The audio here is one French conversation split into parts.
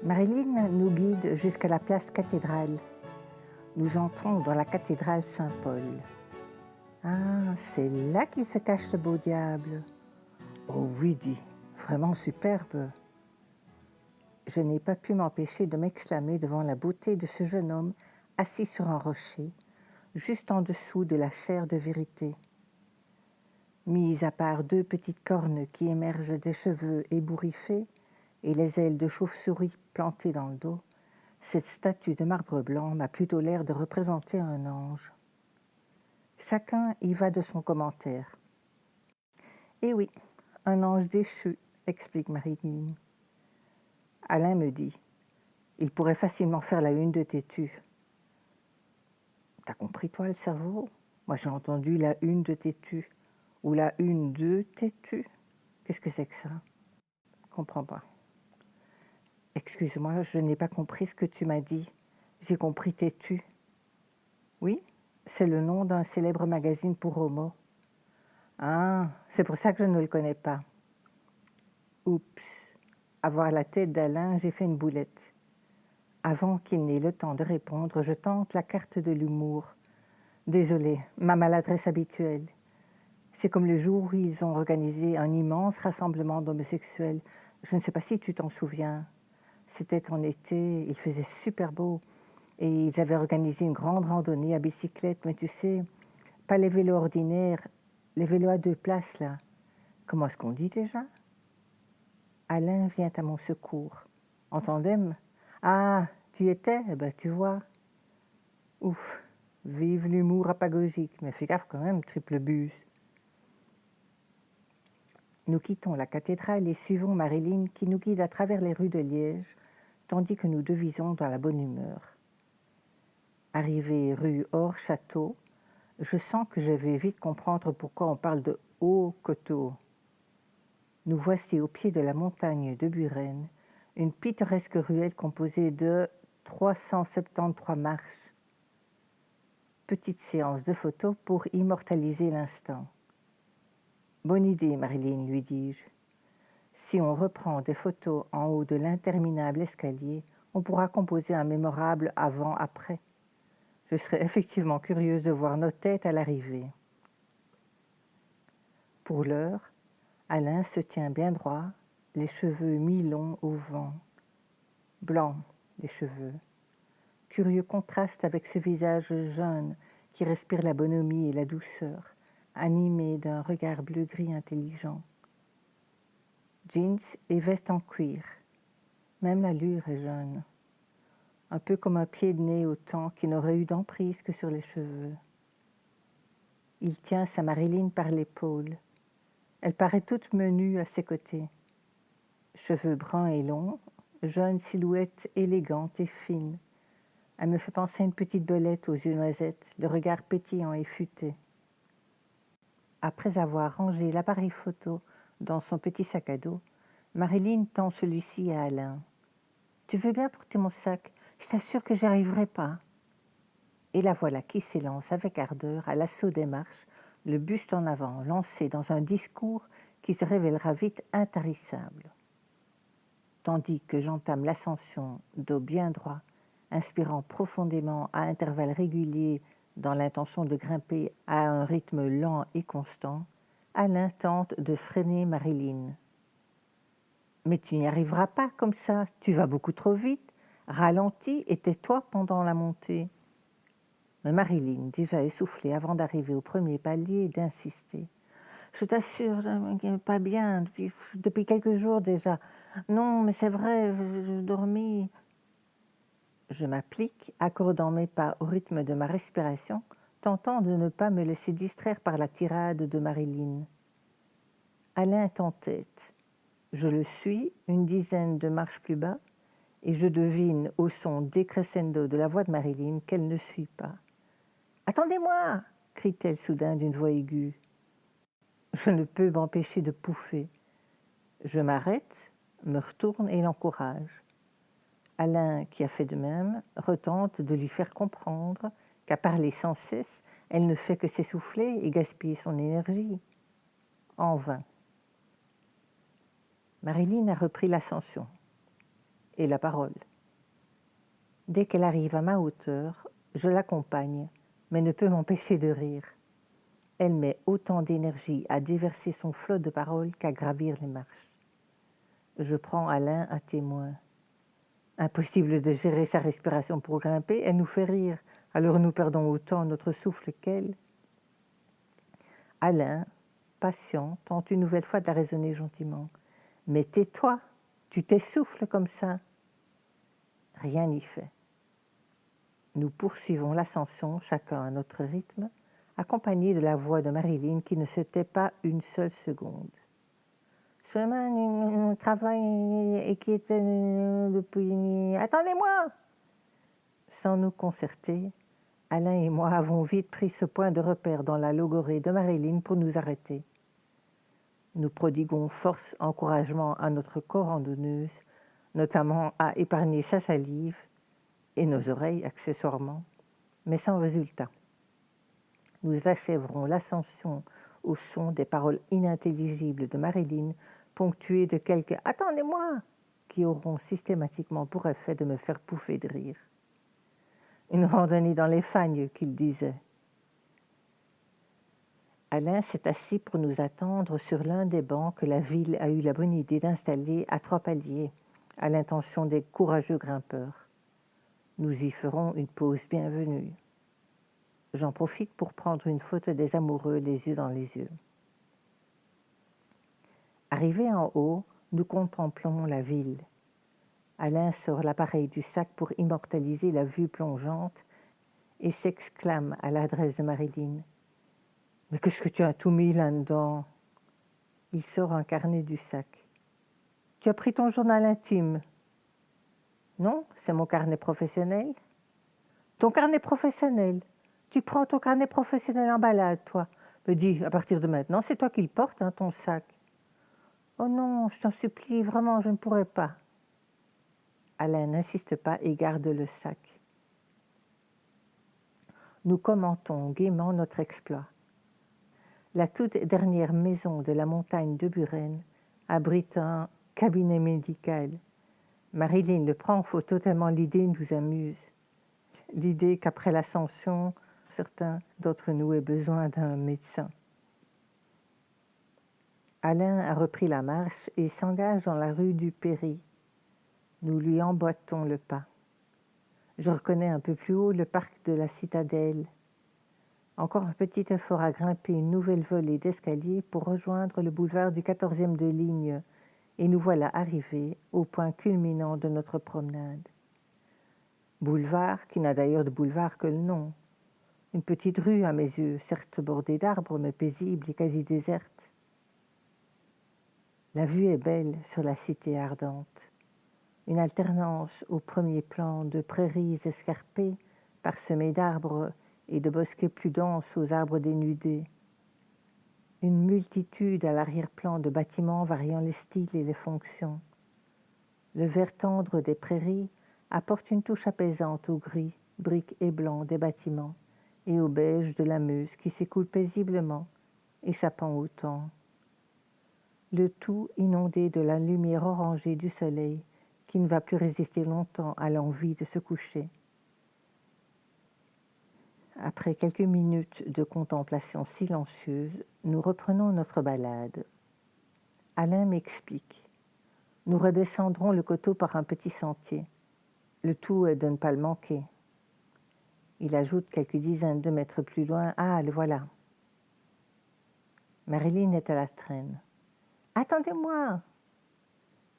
Marilyn nous guide jusqu'à la place cathédrale. Nous entrons dans la cathédrale Saint-Paul. Ah, c'est là qu'il se cache le beau diable. Oh oui, dit, vraiment superbe. Je n'ai pas pu m'empêcher de m'exclamer devant la beauté de ce jeune homme assis sur un rocher, juste en dessous de la chaire de vérité. Mis à part deux petites cornes qui émergent des cheveux ébouriffés et les ailes de chauve-souris plantées dans le dos, cette statue de marbre blanc m'a plutôt l'air de représenter un ange. Chacun y va de son commentaire. Eh oui, un ange déchu, explique Marilyn. Alain me dit, il pourrait facilement faire la une de Tétu. T'as compris, toi, le cerveau? Moi, j'ai entendu la une de Tétu. Ou la une de Tétu. Qu'est-ce que c'est que ça? Je comprends pas. Excuse-moi, je n'ai pas compris ce que tu m'as dit. J'ai compris Tétu. Oui, c'est le nom d'un célèbre magazine pour homo. Ah, c'est pour ça que je ne le connais pas. Oups. À voir la tête d'Alain, j'ai fait une boulette. Avant qu'il n'ait le temps de répondre, je tente la carte de l'humour. Désolée, ma maladresse habituelle. C'est comme le jour où ils ont organisé un immense rassemblement d'homosexuels. Je ne sais pas si tu t'en souviens. C'était en été, il faisait super beau. Et ils avaient organisé une grande randonnée à bicyclette, mais tu sais, pas les vélos ordinaires, les vélos à deux places, là. Comment est-ce qu'on dit déjà? Alain vient à mon secours. En tandem? Ah, tu y étais? Eh ben, tu vois. Ouf, vive l'humour apagogique, mais fais gaffe quand même, triple buse. Nous quittons la cathédrale et suivons Marilyn qui nous guide à travers les rues de Liège, tandis que nous devisons dans la bonne humeur. Arrivé rue Hors-Château, je sens que je vais vite comprendre pourquoi on parle de Haut-Coteau. Nous voici au pied de la montagne de Buren, une pittoresque ruelle composée de 373 marches. Petite séance de photos pour immortaliser l'instant. Bonne idée, Marilyn, lui dis-je. Si on reprend des photos en haut de l'interminable escalier, on pourra composer un mémorable avant-après. Je serais effectivement curieuse de voir nos têtes à l'arrivée. Pour l'heure, Alain se tient bien droit, les cheveux mi-longs au vent. Blancs, les cheveux. Curieux contraste avec ce visage jeune qui respire la bonhomie et la douceur, animé d'un regard bleu-gris intelligent. Jeans et veste en cuir. Même l'allure est jeune. Un peu comme un pied de nez au temps qui n'aurait eu d'emprise que sur les cheveux. Il tient sa Marilyn par l'épaule. Elle paraît toute menue à ses côtés. Cheveux bruns et longs, jeune silhouette élégante et fine. Elle me fait penser à une petite belette aux yeux noisettes, le regard pétillant et futé. Après avoir rangé l'appareil photo dans son petit sac à dos, Marilyn tend celui-ci à Alain. « Tu veux bien porter mon sac? Je t'assure que j'y arriverai pas. » Et la voilà qui s'élance avec ardeur à l'assaut des marches, le buste en avant, lancé dans un discours qui se révélera vite intarissable. Tandis que j'entame l'ascension dos bien droit, inspirant profondément à intervalles réguliers dans l'intention de grimper à un rythme lent et constant, Alain tente de freiner Marilyn. « Mais tu n'y arriveras pas comme ça, tu vas beaucoup trop vite. Ralentis et tais-toi pendant la montée. » Mais Marilyn, déjà essoufflée avant d'arriver au premier palier, d'insister. « Je t'assure, pas bien, depuis quelques jours déjà. Non, mais c'est vrai, je dormis. » Je m'applique, accordant mes pas au rythme de ma respiration, tentant de ne pas me laisser distraire par la tirade de Marilyn. Alain est en tête. Je le suis une dizaine de marches plus bas et je devine au son décrescendo de la voix de Marilyn qu'elle ne suit pas. « Attendez-moi » crie-t-elle soudain d'une voix aiguë. Je ne peux m'empêcher de pouffer. Je m'arrête, me retourne et l'encourage. Alain, qui a fait de même, retente de lui faire comprendre qu'à parler sans cesse, elle ne fait que s'essouffler et gaspiller son énergie. En vain. Marilyn a repris l'ascension. et la parole. Dès qu'elle arrive à ma hauteur, je l'accompagne, mais ne peux m'empêcher de rire. Elle met autant d'énergie à déverser son flot de paroles qu'à gravir les marches. Je prends Alain à témoin. Impossible de gérer sa respiration pour grimper, elle nous fait rire, alors nous perdons autant notre souffle qu'elle. Alain, patient, tente une nouvelle fois de la raisonner gentiment. « Mais tais-toi, tu t'essouffles comme ça. » Rien n'y fait. Nous poursuivons l'ascension, chacun à notre rythme, accompagnés de la voix de Marilyn qui ne se tait pas une seule seconde. Seulement, travail et qui était depuis... Attendez-moi! Sans nous concerter, Alain et moi avons vite pris ce point de repère dans la logorée de Marilyn pour nous arrêter. Nous prodiguons force encouragement à notre co-randonneuse, notamment à épargner sa salive et nos oreilles accessoirement, mais sans résultat. Nous achèverons l'ascension au son des paroles inintelligibles de Marilyn, ponctuées de quelques « Attendez-moi » qui auront systématiquement pour effet de me faire pouffer de rire. Une randonnée dans les fagnes, qu'il disait. Alain s'est assis pour nous attendre sur l'un des bancs que la ville a eu la bonne idée d'installer à 3 paliers, à l'intention des courageux grimpeurs. Nous y ferons une pause bienvenue. J'en profite pour prendre une photo des amoureux les yeux dans les yeux. Arrivés en haut, nous contemplons la ville. Alain sort l'appareil du sac pour immortaliser la vue plongeante et s'exclame à l'adresse de Marilyn. « Mais qu'est-ce que tu as tout mis là-dedans ?» Il sort un carnet du sac. « Tu as pris ton journal intime ?»« Non, c'est mon carnet professionnel. »« Ton carnet professionnel ? Tu prends ton carnet professionnel en balade, toi. Me dis, à partir de maintenant, c'est toi qui le portes, hein, ton sac. »« Oh non, je t'en supplie, vraiment, je ne pourrais pas. » Alain n'insiste pas et garde le sac. Nous commentons gaiement notre exploit. La toute dernière maison de la montagne de Buren abrite un cabinet médical. Marilyn le prend en photo tellement l'idée nous amuse. L'idée qu'après l'ascension, certains d'entre nous aient besoin d'un médecin. Alain a repris la marche et s'engage dans la rue du Péry. Nous lui emboîtons le pas. Je reconnais un peu plus haut le parc de la Citadelle. Encore un petit effort à grimper une nouvelle volée d'escalier pour rejoindre le boulevard du 14e de ligne, et nous voilà arrivés au point culminant de notre promenade. Boulevard qui n'a d'ailleurs de boulevard que le nom. Une petite rue à mes yeux, certes bordée d'arbres, mais paisible et quasi déserte. La vue est belle sur la cité ardente. Une alternance au premier plan de prairies escarpées, parsemées d'arbres et de bosquets plus denses aux arbres dénudés. Une multitude à l'arrière-plan de bâtiments variant les styles et les fonctions. Le vert tendre des prairies apporte une touche apaisante au gris, brique et blanc des bâtiments et au beige de la Meuse qui s'écoule paisiblement, échappant au temps. Le tout inondé de la lumière orangée du soleil qui ne va plus résister longtemps à l'envie de se coucher. Après quelques minutes de contemplation silencieuse, nous reprenons notre balade. Alain m'explique. Nous redescendrons le coteau par un petit sentier. Le tout est de ne pas le manquer. Il ajoute quelques dizaines de mètres plus loin. Ah, le voilà. Marilyn est à la traîne. « Attendez-moi !»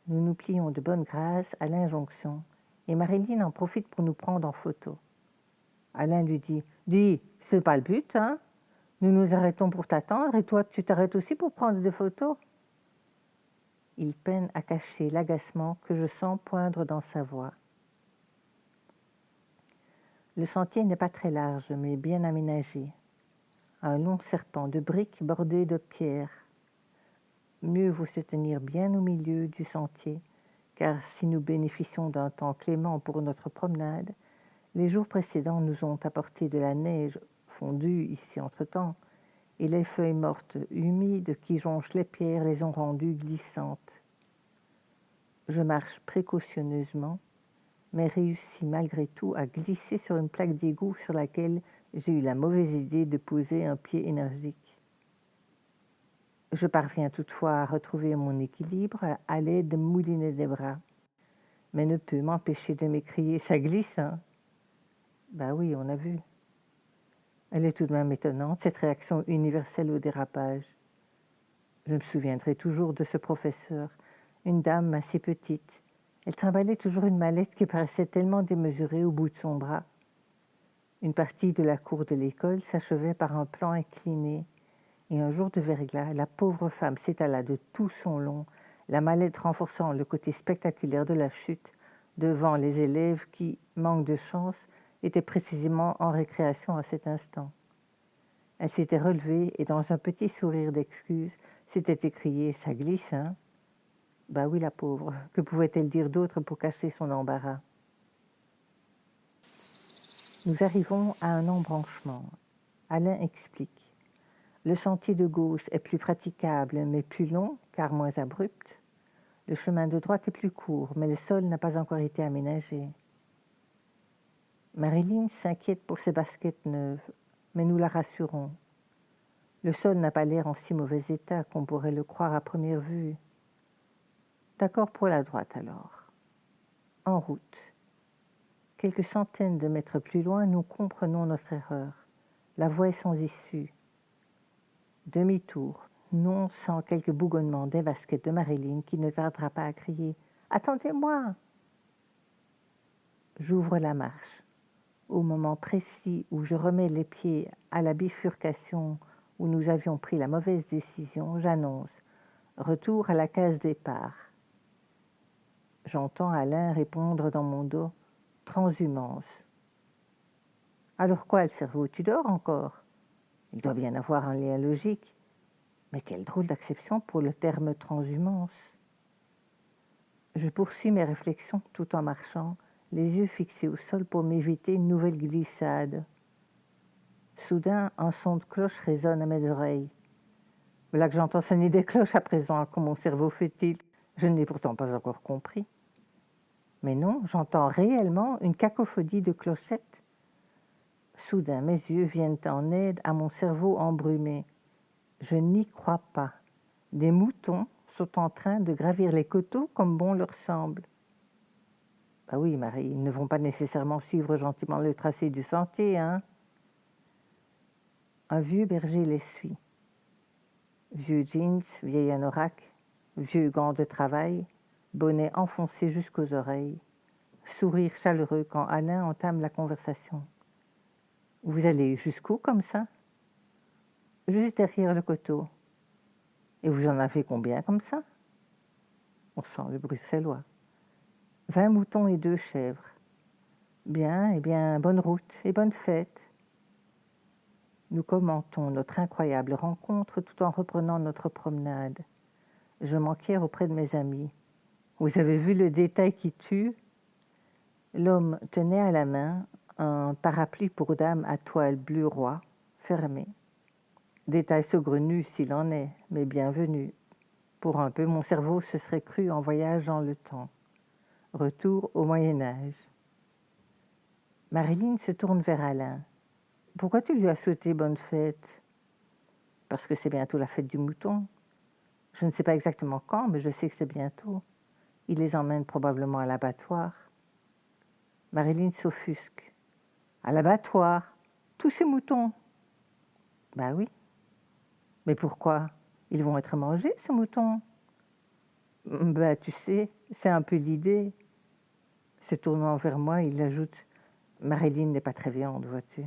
Nous nous plions de bonne grâce à l'injonction et Marilyn en profite pour nous prendre en photo. Alain lui dit « Dis, c'est pas le but, hein? Nous nous arrêtons pour t'attendre et toi, tu t'arrêtes aussi pour prendre des photos ?» Il peine à cacher l'agacement que je sens poindre dans sa voix. Le sentier n'est pas très large, mais bien aménagé. Un long serpent de briques bordé de pierres. Mieux vaut se tenir bien au milieu du sentier, car si nous bénéficions d'un temps clément pour notre promenade, les jours précédents nous ont apporté de la neige fondue ici entre-temps, et les feuilles mortes humides qui jonchent les pierres les ont rendues glissantes. Je marche précautionneusement, mais réussis malgré tout à glisser sur une plaque d'égout sur laquelle j'ai eu la mauvaise idée de poser un pied énergique. Je parviens toutefois à retrouver mon équilibre à l'aide de mouliner des bras, mais ne peux m'empêcher de m'écrier « ça glisse, hein ?» Ben oui, on a vu. Elle est tout de même étonnante, cette réaction universelle au dérapage. Je me souviendrai toujours de ce professeur, une dame assez petite. Elle trimballait toujours une mallette qui paraissait tellement démesurée au bout de son bras. Une partie de la cour de l'école s'achevait par un plan incliné, et un jour de verglas, la pauvre femme s'étala de tout son long, la mallette renforçant le côté spectaculaire de la chute devant les élèves qui, manque de chance, étaient précisément en récréation à cet instant. Elle s'était relevée et, dans un petit sourire d'excuse, s'était écriée « ça glisse, hein ?» Ben oui, la pauvre, que pouvait-elle dire d'autre pour cacher son embarras? Nous arrivons à un embranchement. Alain explique. Le sentier de gauche est plus praticable, mais plus long, car moins abrupt. Le chemin de droite est plus court, mais le sol n'a pas encore été aménagé. Marilyn s'inquiète pour ses baskets neuves, mais nous la rassurons. Le sol n'a pas l'air en si mauvais état qu'on pourrait le croire à première vue. D'accord pour la droite alors. En route. Quelques centaines de mètres plus loin, nous comprenons notre erreur. La voie est sans issue. Demi-tour, non sans quelques bougonnements des baskets de Marilyn qui ne tardera pas à crier « Attendez-moi !» J'ouvre la marche. Au moment précis où je remets les pieds à la bifurcation où nous avions pris la mauvaise décision, j'annonce « Retour à la case départ ». J'entends Alain répondre dans mon dos « Transhumance ». Alors quoi, le cerveau, tu dors encore? Il doit bien avoir un lien logique. Mais quelle drôle d'acception pour le terme transhumance. Je poursuis mes réflexions tout en marchant, les yeux fixés au sol pour m'éviter une nouvelle glissade. Soudain, un son de cloche résonne à mes oreilles. Voilà que j'entends sonner des cloches à présent, comme mon cerveau fait-il. Je ne l'ai pourtant pas encore compris. Mais non, j'entends réellement une cacophonie de clochettes. Soudain, mes yeux viennent en aide à mon cerveau embrumé. Je n'y crois pas. Des moutons sont en train de gravir les coteaux comme bon leur semble. Ah oui, Marie, ils ne vont pas nécessairement suivre gentiment le tracé du sentier, hein? Un vieux berger les suit. Vieux jeans, vieille anorak, vieux gants de travail, bonnet enfoncé jusqu'aux oreilles, sourire chaleureux quand Alain entame la conversation. « Vous allez jusqu'où comme ça ?»« Juste derrière le coteau. »« Et vous en avez combien comme ça ?» On sent le bruxellois. 20 moutons et 2 chèvres. Bien, eh bien, bonne route et bonne fête. Nous commentons notre incroyable rencontre tout en reprenant notre promenade. Je m'enquière auprès de mes amis. Vous avez vu le détail qui tue? L'homme tenait à la main un parapluie pour dame à toile bleu roi, fermé. Détail saugrenu s'il en est, mais bienvenu. Pour un peu, mon cerveau se serait cru en voyage dans le temps. Retour au Moyen-Âge. Marilyn se tourne vers Alain. « Pourquoi tu lui as souhaité bonne fête ?»« Parce que c'est bientôt la fête du mouton. Je ne sais pas exactement quand, mais je sais que c'est bientôt. Il les emmène probablement à l'abattoir. » Marilyn s'offusque. « À l'abattoir? Tous ces moutons ?»« Ben oui. »« Mais pourquoi? Ils vont être mangés, ces moutons ?»« Ben, tu sais, c'est un peu l'idée. » Se tournant vers moi, il ajoute « Marilyn n'est pas très viande, vois-tu. »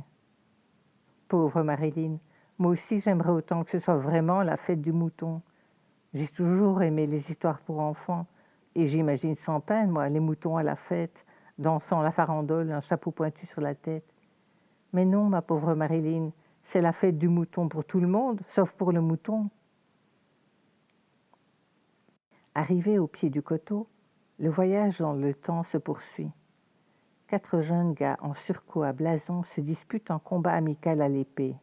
Pauvre Marilyn, moi aussi j'aimerais autant que ce soit vraiment la fête du mouton. J'ai toujours aimé les histoires pour enfants, et j'imagine sans peine, moi, les moutons à la fête, dansant la farandole, un chapeau pointu sur la tête. Mais non, ma pauvre Marilyn, c'est la fête du mouton pour tout le monde, sauf pour le mouton. Arrivé au pied du coteau, le voyage dans le temps se poursuit. 4 jeunes gars en surcot à blason se disputent un combat amical à l'épée.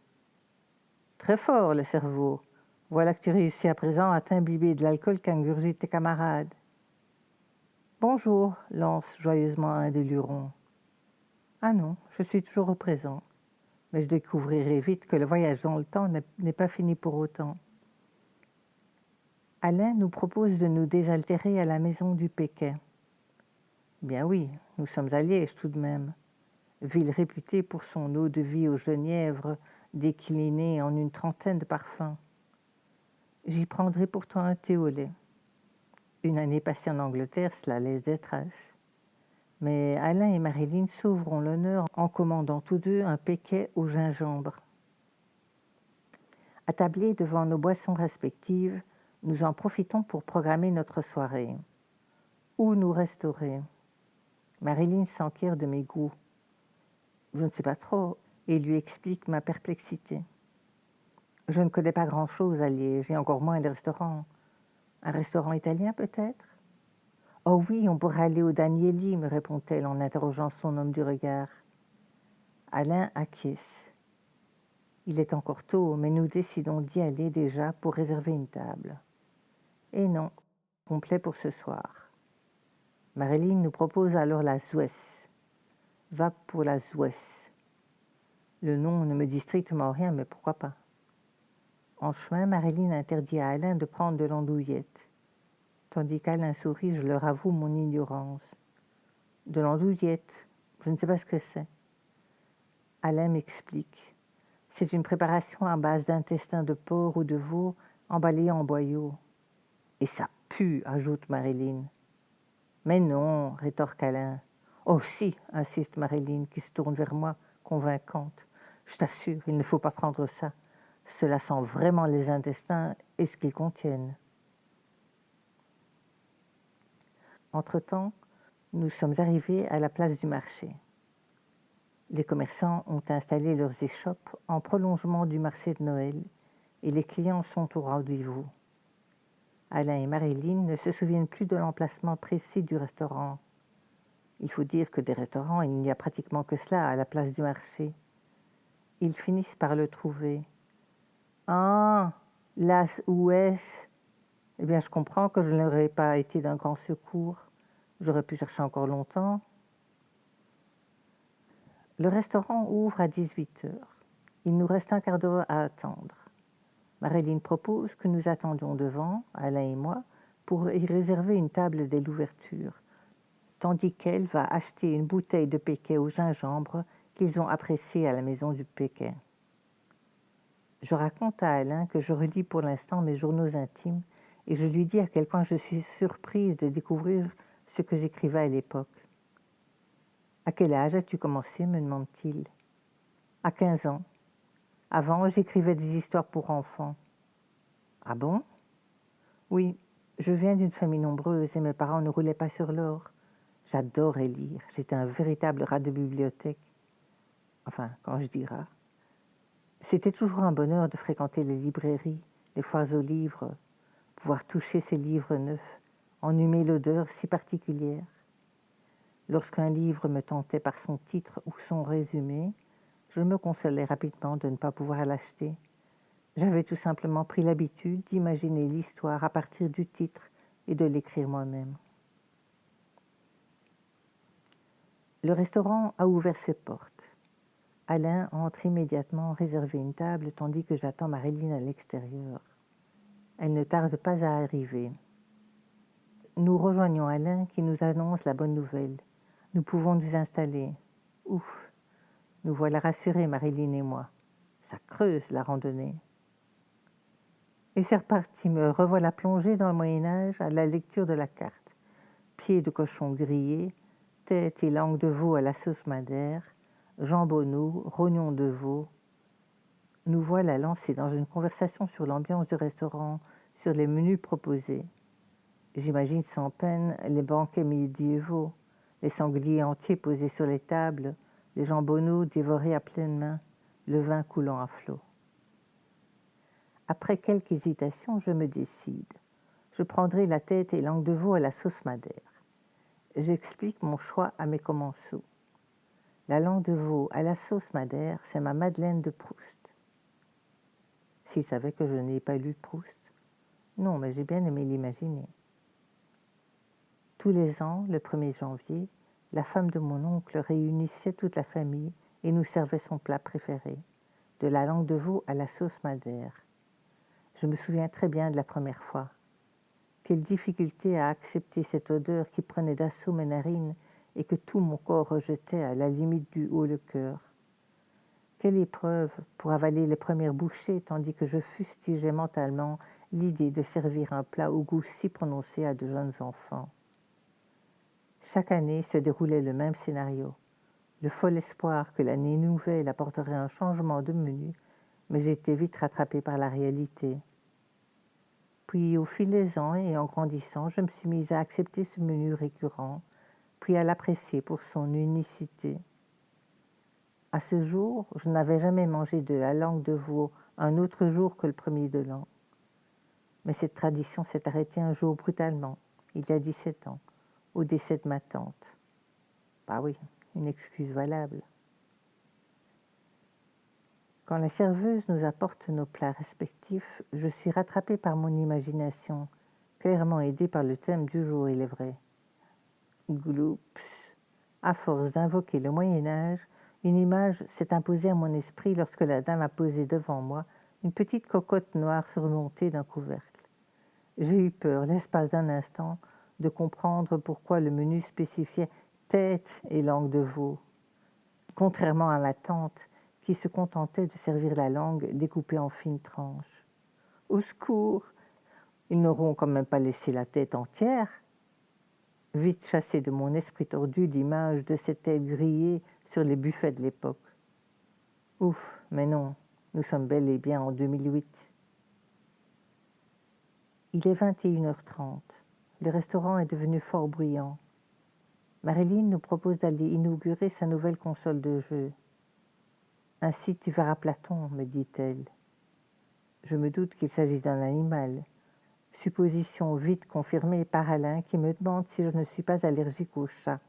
Très fort, le cerveau. Voilà que tu réussis à présent à t'imbiber de l'alcool qu'ingurgitent tes camarades. Bonjour, lance joyeusement un des lurons. Ah non, je suis toujours au présent. Mais je découvrirai vite que le voyage dans le temps n'est pas fini pour autant. Alain nous propose de nous désaltérer à la maison du Péquet. Bien oui, nous sommes à Liège tout de même, ville réputée pour son eau de vie au genièvre déclinée en une trentaine de parfums. J'y prendrai pourtant un thé au lait. Une année passée en Angleterre, cela laisse des traces. Mais Alain et Marilyn sauveront l'honneur en commandant tous deux un Péquet au gingembre. Attablés devant nos boissons respectives, nous en profitons pour programmer notre soirée. Où nous restaurer? Marilyn s'enquiert de mes goûts. Je ne sais pas trop, et lui explique ma perplexité. Je ne connais pas grand-chose à Liège, et encore moins les restaurants. Un restaurant italien peut-être? Oh oui, on pourrait aller au Danieli, me répond-elle en interrogeant son homme du regard. Alain acquiesce. Il est encore tôt, mais nous décidons d'y aller déjà pour réserver une table. Et non, complet pour ce soir. Marilyn nous propose alors la Zouès. Va pour la Zouès. Le nom ne me dit strictement rien, mais pourquoi pas. En chemin, Marilyn interdit à Alain de prendre de l'andouillette. Tandis qu'Alain sourit, je leur avoue mon ignorance. De l'andouillette, je ne sais pas ce que c'est. Alain m'explique. C'est une préparation à base d'intestin de porc ou de veau emballé en boyaux. Et ça pue, ajoute Marilyn. Mais non, rétorque Alain. Oh si, insiste Marilyn, qui se tourne vers moi, convaincante. Je t'assure, il ne faut pas prendre ça. Cela sent vraiment les intestins et ce qu'ils contiennent. Entre-temps, nous sommes arrivés à la place du marché. Les commerçants ont installé leurs échoppes en prolongement du marché de Noël et les clients sont au rendez-vous. Alain et Marilyn ne se souviennent plus de l'emplacement précis du restaurant. Il faut dire que des restaurants, il n'y a pratiquement que cela à la place du marché. Ils finissent par le trouver. Ah, las Ouest. Eh bien, je comprends que je n'aurais pas été d'un grand secours. J'aurais pu chercher encore longtemps. Le restaurant ouvre à 18 heures. Il nous reste un quart d'heure à attendre. Marilyn propose que nous attendions devant, Alain et moi, pour y réserver une table dès l'ouverture, tandis qu'elle va acheter une bouteille de Péquet au gingembre qu'ils ont appréciée à la maison du Péquet. Je raconte à Alain que je relis pour l'instant mes journaux intimes et je lui dis à quel point je suis surprise de découvrir ce que j'écrivais à l'époque. « À quel âge as-tu commencé ?» me demande-t-il. « À 15 ans. Avant, j'écrivais des histoires pour enfants. »« Ah bon ?»« Oui, je viens d'une famille nombreuse et mes parents ne roulaient pas sur l'or. J'adorais lire, j'étais un véritable rat de bibliothèque. Enfin, quand je dis rat. C'était toujours un bonheur de fréquenter les librairies, les foires aux livres, pouvoir toucher ces livres neufs, en humer l'odeur si particulière. Lorsqu'un livre me tentait par son titre ou son résumé, je me consolais rapidement de ne pas pouvoir l'acheter. J'avais tout simplement pris l'habitude d'imaginer l'histoire à partir du titre et de l'écrire moi-même. Le restaurant a ouvert ses portes. Alain entre immédiatement réserver une table tandis que j'attends Marilyn à l'extérieur. Elle ne tarde pas à arriver. Nous rejoignons Alain qui nous annonce la bonne nouvelle. Nous pouvons nous installer. Ouf, nous voilà rassurés, Marilyn et moi. Ça creuse la randonnée. Et c'est reparti, me revoilà plongée dans le Moyen-Âge à la lecture de la carte. Pieds de cochon grillés, tête et langue de veau à la sauce madère, jambonneau, rognons de veau. Nous voilà lancés dans une conversation sur l'ambiance du restaurant, sur les menus proposés. J'imagine sans peine les banquets médiévaux, les sangliers entiers posés sur les tables, les jambonneaux dévorés à pleine main, le vin coulant à flots. Après quelques hésitations, je me décide. Je prendrai la tête et langue de veau à la sauce madère. J'explique mon choix à mes commensaux. La langue de veau à la sauce madère, c'est ma Madeleine de Proust. S'ils savaient que je n'ai pas lu Proust. Non, mais j'ai bien aimé l'imaginer. Tous les ans, le 1er janvier, la femme de mon oncle réunissait toute la famille et nous servait son plat préféré, de la langue de veau à la sauce madère. Je me souviens très bien de la première fois. Quelle difficulté à accepter cette odeur qui prenait d'assaut mes narines et que tout mon corps rejetait à la limite du haut le cœur. Quelle épreuve pour avaler les premières bouchées tandis que je fustigeais mentalement l'idée de servir un plat au goût si prononcé à de jeunes enfants. Chaque année se déroulait le même scénario. Le fol espoir que l'année nouvelle apporterait un changement de menu, mais j'étais vite rattrapée par la réalité. Puis, au fil des ans et en grandissant, je me suis mise à accepter ce menu récurrent, puis à l'apprécier pour son unicité. À ce jour, je n'avais jamais mangé de la langue de veau un autre jour que le 1er de l'an. Mais cette tradition s'est arrêtée un jour brutalement, il y a 17 ans, au décès de ma tante. Bah oui, une excuse valable. Quand la serveuse nous apporte nos plats respectifs, je suis rattrapée par mon imagination, clairement aidée par le thème du jour, il est vrai. Gloups. À force d'invoquer le Moyen-Âge, une image s'est imposée à mon esprit lorsque la dame a posé devant moi une petite cocotte noire surmontée d'un couvercle. J'ai eu peur, l'espace d'un instant, de comprendre pourquoi le menu spécifiait tête et langue de veau, contrairement à ma tante qui se contentait de servir la langue découpée en fines tranches. Au secours, ils n'auront quand même pas laissé la tête entière. Vite chassé de mon esprit tordu l'image de cette tête grillée sur les buffets de l'époque. Ouf, mais non, nous sommes bel et bien en 2008. Il est 21h30. Le restaurant est devenu fort bruyant. Marilyn nous propose d'aller inaugurer sa nouvelle console de jeu. Ainsi tu verras Platon, me dit-elle. Je me doute qu'il s'agit d'un animal. Supposition vite confirmée par Alain qui me demande si je ne suis pas allergique aux chats.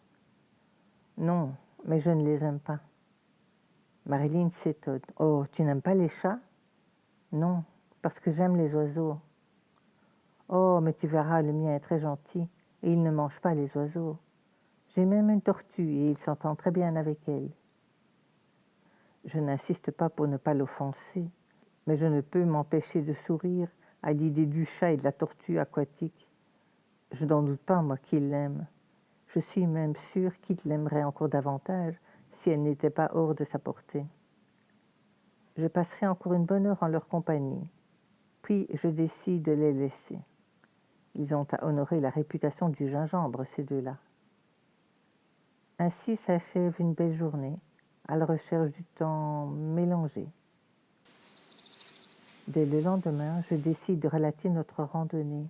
Non, mais je ne les aime pas. Marilyn s'étonne. Oh, tu n'aimes pas les chats? Non, parce que j'aime les oiseaux. Oh, mais tu verras, le mien est très gentil et il ne mange pas les oiseaux. J'ai même une tortue et il s'entend très bien avec elle. Je n'insiste pas pour ne pas l'offenser, mais je ne peux m'empêcher de sourire à l'idée du chat et de la tortue aquatique. Je n'en doute pas, moi, qu'il l'aime. Je suis même sûre qu'il l'aimerait encore davantage si elle n'était pas hors de sa portée. Je passerai encore une bonne heure en leur compagnie, puis je décide de les laisser. Ils ont à honorer la réputation du gingembre, ces deux-là. Ainsi s'achève une belle journée, à la recherche du temps mélangé. Dès le lendemain, je décide de relater notre randonnée.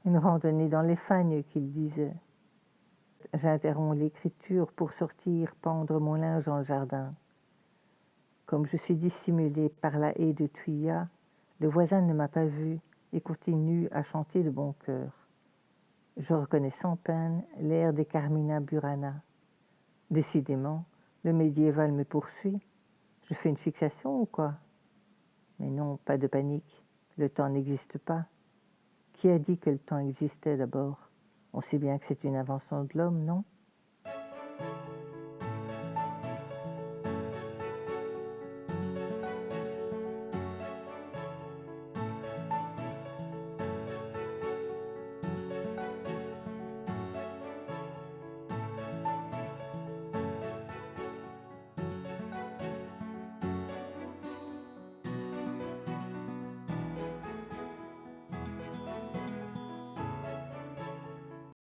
Une randonnée dans les fagnes, qu'il disait. J'interromps l'écriture pour sortir pendre mon linge dans le jardin. Comme je suis dissimulée par la haie de tuyas, le voisin ne m'a pas vue et continue à chanter de bon cœur. Je reconnais sans peine l'air des Carmina Burana. Décidément, le médiéval me poursuit. Je fais une fixation ou quoi? Mais non, pas de panique. Le temps n'existe pas. Qui a dit que le temps existait d'abord? On sait bien que c'est une invention de l'homme, non?